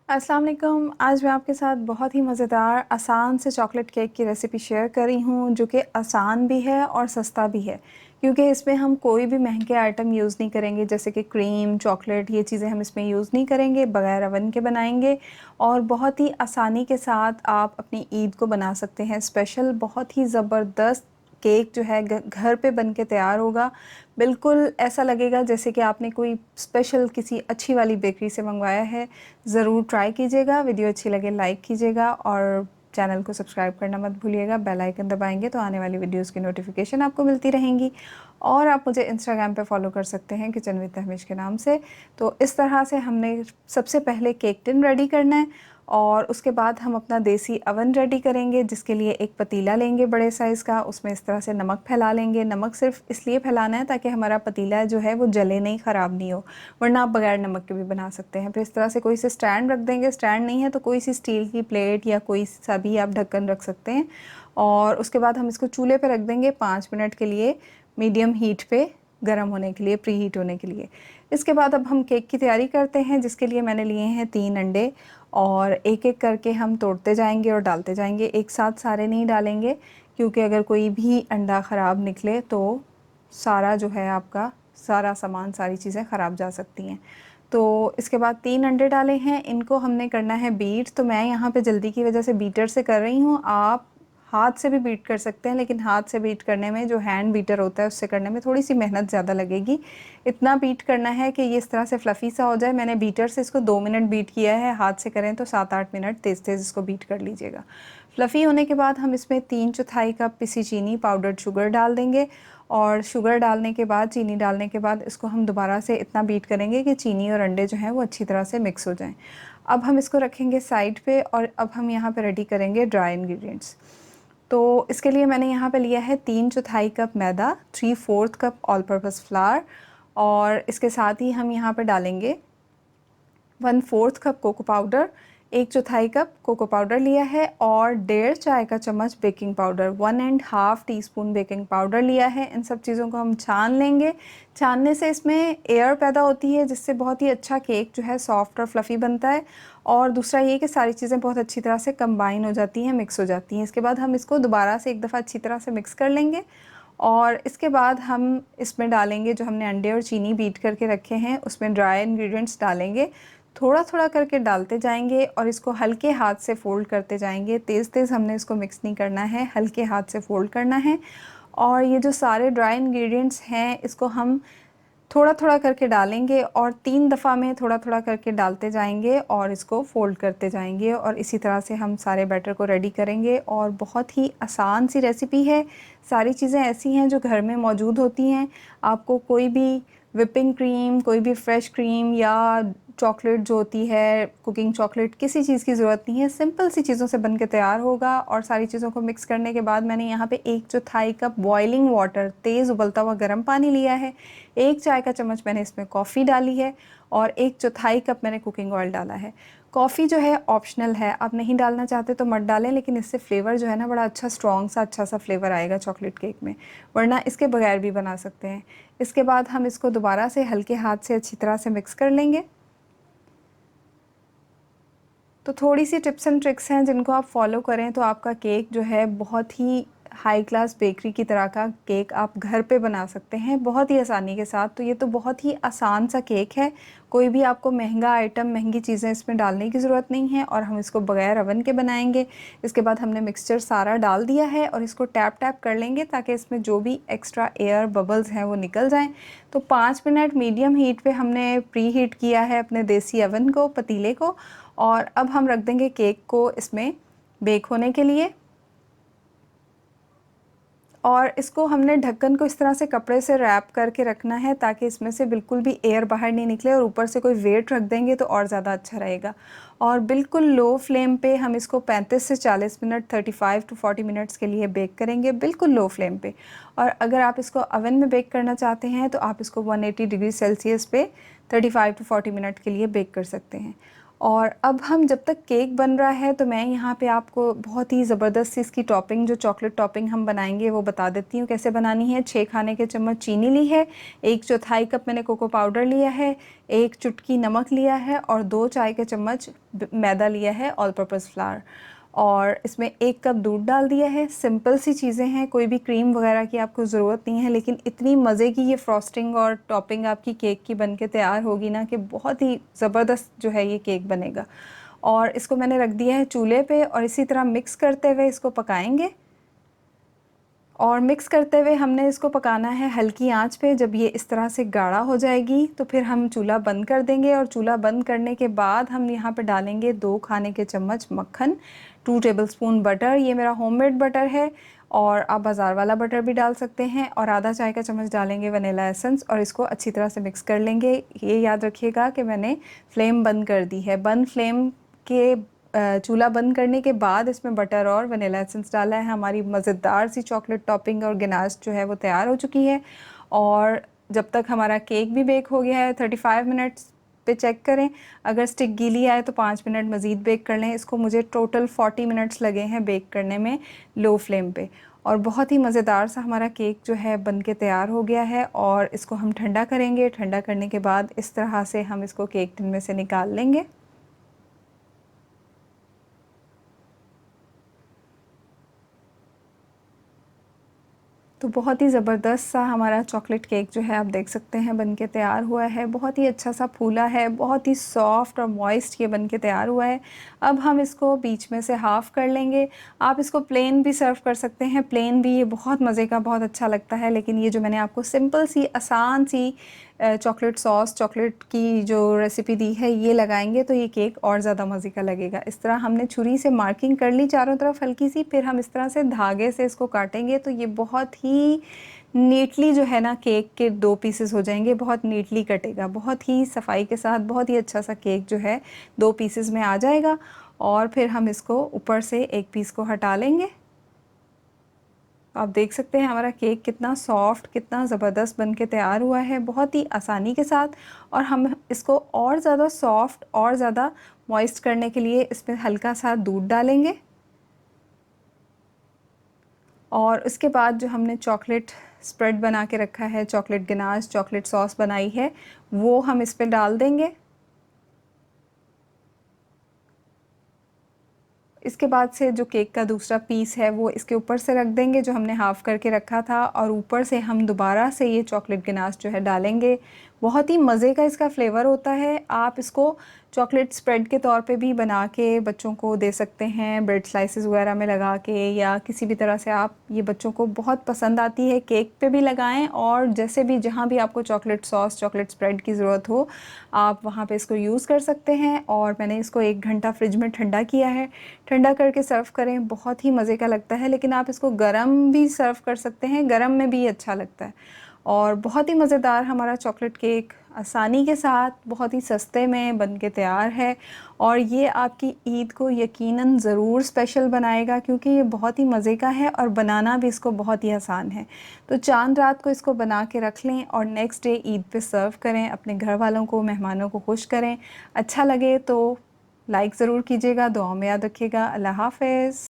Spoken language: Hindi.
अस्सलाम वालेकुम। आज मैं आपके साथ बहुत ही मज़ेदार आसान से चॉकलेट केक की रेसिपी शेयर कर रही हूँ, जो कि आसान भी है और सस्ता भी है, क्योंकि इसमें हम कोई भी महंगे आइटम यूज़ नहीं करेंगे, जैसे कि क्रीम, चॉकलेट, ये चीज़ें हम इसमें यूज़ नहीं करेंगे। बग़ैर अवन के बनाएंगे और बहुत ही आसानी के साथ आप अपनी ईद को बना सकते हैं। स्पेशल बहुत ही ज़बरदस्त केक जो है घर पे बन के तैयार होगा। बिल्कुल ऐसा लगेगा जैसे कि आपने कोई स्पेशल किसी अच्छी वाली बेकरी से मंगवाया है। ज़रूर ट्राई कीजिएगा। वीडियो अच्छी लगे लाइक कीजिएगा और चैनल को सब्सक्राइब करना मत भूलिएगा। बेल आइकन दबाएंगे तो आने वाली वीडियोस की नोटिफिकेशन आपको मिलती रहेंगी। और आप मुझे इंस्टाग्राम पे फॉलो कर सकते हैं किचन विद तहमीश के नाम से। तो इस तरह से हमने सबसे पहले केक टिन रेडी करना है और उसके बाद हम अपना देसी अवन रेडी करेंगे, जिसके लिए एक पतीला लेंगे बड़े साइज़ का। उसमें इस तरह से नमक फैला लेंगे। नमक सिर्फ इसलिए फैलाना है ताकि हमारा पतीला जो है वो जले नहीं, ख़राब नहीं हो, वरना आप बगैर नमक के भी बना सकते हैं। फिर इस तरह से कोई से स्टैंड रख देंगे। स्टैंड नहीं है तो कोई सी स्टील की प्लेट या कोई सा भी आप ढक्कन रख सकते हैं। और उसके बाद हम इसको चूल्हे पे रख देंगे 5 मिनट के लिए, मीडियम हीट पे गर्म होने के लिए, प्री हीट होने के लिए। इसके बाद अब हम केक की तैयारी करते हैं, जिसके लिए मैंने लिए हैं 3 अंडे और एक एक करके हम तोड़ते जाएंगे और डालते जाएंगे। एक साथ सारे नहीं डालेंगे, क्योंकि अगर कोई भी अंडा ख़राब निकले तो सारा जो है आपका सारा सामान, सारी चीज़ें ख़राब जा सकती हैं। तो इसके बाद 3 अंडे डाले हैं, इनको हमने करना है बीट। तो मैं यहाँ पे जल्दी की वजह से बीटर से कर रही हूँ। आप हाथ से भी बीट कर सकते हैं, लेकिन हाथ से बीट करने में, जो हैंड बीटर होता है उससे करने में थोड़ी सी मेहनत ज़्यादा लगेगी। इतना बीट करना है कि ये इस तरह से फ्लफ़ी सा हो जाए। मैंने बीटर से इसको 2 मिनट बीट किया है, हाथ से करें तो 7-8 मिनट तेज़ तेज़ इसको बीट कर लीजिएगा। फ्लफ़ी होने के बाद हम इसमें 3/4 कप पिसी चीनी, पाउडर्ड शुगर डाल देंगे। और शुगर डालने के बाद, चीनी डालने के बाद इसको हम दोबारा से इतना बीट करेंगे कि चीनी और अंडे जो हैं वो अच्छी तरह से मिक्स हो जाएं। अब हम इसको रखेंगे साइड पे और अब हम यहाँ पे रेडी करेंगे ड्राई इंग्रेडिएंट्स। तो इसके लिए मैंने यहाँ पे लिया है 3/4 कप मैदा, 3/4 कप ऑल पर्पस फ्लावर और इसके साथ ही हम यहाँ पे डालेंगे 1/4 cup cocoa powder, 1/4 cup cocoa powder लिया है और 1.5 चाय का चम्मच baking powder, 1.5 teaspoon baking powder लिया है। इन सब चीज़ों को हम छान लेंगे। छानने से इसमें एयर पैदा होती है, जिससे बहुत ही अच्छा केक जो है सॉफ्ट और फ्लफ़ी बनता है। और दूसरा ये कि सारी चीज़ें बहुत अच्छी तरह से कंबाइन हो जाती हैं, मिक्स हो जाती हैं। इसके बाद हम इसको दोबारा से एक दफ़ा अच्छी तरह से मिक्स कर लेंगे और इसके बाद हम इसमें डालेंगे जो हमने अंडे और चीनी बीट करके रखे हैं, उसमें ड्राई इंग्रेडिएंट्स डालेंगे। थोड़ा थोड़ा करके डालते जाएंगे और इसको हल्के हाथ से फ़ोल्ड करते जाएंगे। तेज़ तेज़ हमने इसको मिक्स नहीं करना है, हल्के हाथ से फ़ोल्ड करना है। और ये जो सारे ड्राई इंग्रेडिएंट्स हैं, इसको हम थोड़ा थोड़ा करके डालेंगे और 3 दफ़ा में थोड़ा थोड़ा करके डालते जाएंगे और इसको फ़ोल्ड करते जाएंगे। और इसी तरह से हम सारे बैटर को रेडी करेंगे। और बहुत ही आसान सी रेसिपी है। सारी चीज़ें ऐसी हैं जो घर में मौजूद होती हैं। आपको कोई भी विपिंग क्रीम, कोई भी फ्रेश क्रीम या चॉकलेट जो होती है, कुकिंग चॉकलेट, किसी चीज़ की ज़रूरत नहीं है। सिंपल सी चीज़ों से बन के तैयार होगा। और सारी चीज़ों को मिक्स करने के बाद मैंने यहाँ पे 1/4 कप बॉइलिंग वाटर, तेज़ उबलता हुआ गर्म पानी लिया है। 1 चाय का चम्मच मैंने इसमें कॉफ़ी डाली है और 1/4 कप मैंने कुकिंग ऑयल डाला है। कॉफ़ी जो है ऑप्शनल है, आप नहीं डालना चाहते तो मत डालें, लेकिन इससे फ्लेवर जो है ना बड़ा अच्छा स्ट्रॉन्ग सा अच्छा सा फ्लेवर आएगा चॉकलेट केक में, वरना इसके बगैर भी बना सकते हैं। इसके बाद हम इसको दोबारा से हल्के हाथ से अच्छी तरह से मिक्स कर लेंगे। तो थोड़ी सी टिप्स एंड ट्रिक्स हैं जिनको आप फॉलो करें तो आपका केक जो है बहुत ही हाई क्लास बेकरी की तरह का केक आप घर पे बना सकते हैं बहुत ही आसानी के साथ। तो ये तो बहुत ही आसान सा केक है, कोई भी आपको महंगा आइटम, महंगी चीज़ें इसमें डालने की ज़रूरत नहीं है। और हम इसको बगैर अवन के बनाएंगे। इसके बाद हमने मिक्सचर सारा डाल दिया है और इसको टैप टैप कर लेंगे ताकि इसमें जो भी एक्स्ट्रा एयर बबल्स हैं वो निकल जाएँ। तो 5 मिनट मीडियम हीट पे हमने प्री हीट किया है अपने देसी अवन को, पतीले को। और अब हम रख देंगे केक को इसमें बेक होने के लिए। और इसको हमने ढक्कन को इस तरह से कपड़े से रैप करके रखना है ताकि इसमें से बिल्कुल भी एयर बाहर नहीं निकले। और ऊपर से कोई वेट रख देंगे तो और ज़्यादा अच्छा रहेगा। और बिल्कुल लो फ्लेम पे हम इसको 35 से 40 मिनट, 35 टू 40 मिनट्स के लिए बेक करेंगे, बिल्कुल लो फ्लेम पे। और अगर आप इसको अवन में बेक करना चाहते हैं तो आप इसको 180 डिग्री सेल्सियस पे 35 टू 40 मिनट के लिए बेक कर सकते हैं। और अब हम जब तक केक बन रहा है तो मैं यहाँ पे आपको बहुत ही ज़बरदस्त सी इसकी टॉपिंग, जो चॉकलेट टॉपिंग हम बनाएंगे वो बता देती हूँ कैसे बनानी है। 6 खाने के चम्मच चीनी ली है, 1/4 कप मैंने कोको पाउडर लिया है, 1 चुटकी नमक लिया है और 2 चाय के चम्मच मैदा लिया है, ऑल पर्पज़ फ्लावर। और इसमें 1 कप दूध डाल दिया है। सिंपल सी चीज़ें हैं, कोई भी क्रीम वगैरह की आपको ज़रूरत नहीं है, लेकिन इतनी मज़े की ये फ्रॉस्टिंग और टॉपिंग आपकी केक की बन के तैयार होगी ना कि बहुत ही ज़बरदस्त जो है ये केक बनेगा। और इसको मैंने रख दिया है चूल्हे पे और इसी तरह मिक्स करते हुए इसको पकाएंगे। और मिक्स करते हुए हमने इसको पकाना है हल्की आंच पे। जब ये इस तरह से गाढ़ा हो जाएगी तो फिर हम चूल्हा बंद कर देंगे और चूल्हा बंद करने के बाद हम यहाँ पे डालेंगे 2 खाने के चम्मच मक्खन, 2 टेबलस्पून बटर, ये मेरा होममेड बटर है और आप बाज़ार वाला बटर भी डाल सकते हैं, और आधा चाय का चम्मच डालेंगे वनीला एसेंस और इसको अच्छी तरह से मिक्स कर लेंगे। ये याद रखिएगा कि मैंने फ्लेम बंद कर दी है। बंद फ्लेम के चूल्हा बंद करने के बाद इसमें बटर और वनीला एसेंस डाला है। हमारी मज़ेदार सी चॉकलेट टॉपिंग और गनाश जो है वो तैयार हो चुकी है। और जब तक हमारा केक भी बेक हो गया है, 35 मिनट्स पे चेक करें। अगर स्टिक गीली आए तो 5 मिनट मज़ीद बेक कर लें। इसको मुझे टोटल 40 मिनट्स लगे हैं बेक करने में, लो फ्लेम पे। और बहुत ही मज़ेदार सा हमारा केक जो है बन के तैयार हो गया है। और इसको हम ठंडा करेंगे। ठंडा करने के बाद इस तरह से हम इसको केक टिन में से निकाल लेंगे। तो बहुत ही ज़बरदस्त सा हमारा चॉकलेट केक जो है आप देख सकते हैं बन के तैयार हुआ है। बहुत ही अच्छा सा फूला है, बहुत ही सॉफ्ट और मॉइस्ट ये बन के तैयार हुआ है। अब हम इसको बीच में से हाफ़ कर लेंगे। आप इसको प्लेन भी सर्व कर सकते हैं, प्लेन भी ये बहुत मज़े का, बहुत अच्छा लगता है। लेकिन ये जो मैंने आपको सिंपल सी आसान सी चॉकलेट सॉस, चॉकलेट की जो रेसिपी दी है ये लगाएंगे तो ये केक और ज़्यादा मज़े का लगेगा। इस तरह हमने छुरी से मार्किंग कर ली चारों तरफ हल्की सी, फिर हम इस तरह से धागे से इसको काटेंगे तो ये बहुत ही नीटली जो है ना केक के 2 पीसेस हो जाएंगे। बहुत नीटली कटेगा, बहुत ही सफाई के साथ बहुत ही अच्छा सा केक जो है 2 पीसेस में आ जाएगा। और फिर हम इसको ऊपर से एक पीस को हटा लेंगे। आप देख सकते हैं हमारा केक कितना सॉफ्ट, कितना ज़बरदस्त बन के तैयार हुआ है, बहुत ही आसानी के साथ। और हम इसको और ज़्यादा सॉफ्ट और ज़्यादा मॉइस्ट करने के लिए इसमें हल्का सा दूध डालेंगे। और उसके बाद जो हमने चॉकलेट स्प्रेड बना के रखा है, चॉकलेट गनाश, चॉकलेट सॉस बनाई है, वो हम इस पे डाल देंगे। इसके बाद से जो केक का दूसरा पीस है वो इसके ऊपर से रख देंगे जो हमने हाफ़ करके रखा था, और ऊपर से हम दोबारा से ये चॉकलेट गनाश जो है डालेंगे। बहुत ही मज़े का इसका फ्लेवर होता है। आप इसको चॉकलेट स्प्रेड के तौर पे भी बना के बच्चों को दे सकते हैं, ब्रेड स्लाइसेस वगैरह में लगा के, या किसी भी तरह से आप, ये बच्चों को बहुत पसंद आती है। केक पे भी लगाएं और जैसे भी जहाँ भी आपको चॉकलेट सॉस, चॉकलेट स्प्रेड की ज़रूरत हो आप वहाँ पे इसको यूज़ कर सकते हैं। और मैंने इसको 1 घंटा फ्रिज में ठंडा किया है। ठंडा करके सर्व करें, बहुत ही मज़े का लगता है। लेकिन आप इसको गरम भी सर्व कर सकते हैं, गरम में भी अच्छा लगता है। और बहुत ही मज़ेदार हमारा चॉकलेट केक आसानी के साथ बहुत ही सस्ते में बन के तैयार है। और ये आपकी ईद को यकीनन ज़रूर स्पेशल बनाएगा, क्योंकि ये बहुत ही मज़े का है और बनाना भी इसको बहुत ही आसान है। तो चांद रात को इसको बना के रख लें और नेक्स्ट डे ईद पे सर्व करें, अपने घर वालों को, मेहमानों को खुश करें। अच्छा लगे तो लाइक ज़रूर कीजिएगा, दुआओं में याद रखिएगा। अल्लाह हाफ़िज़।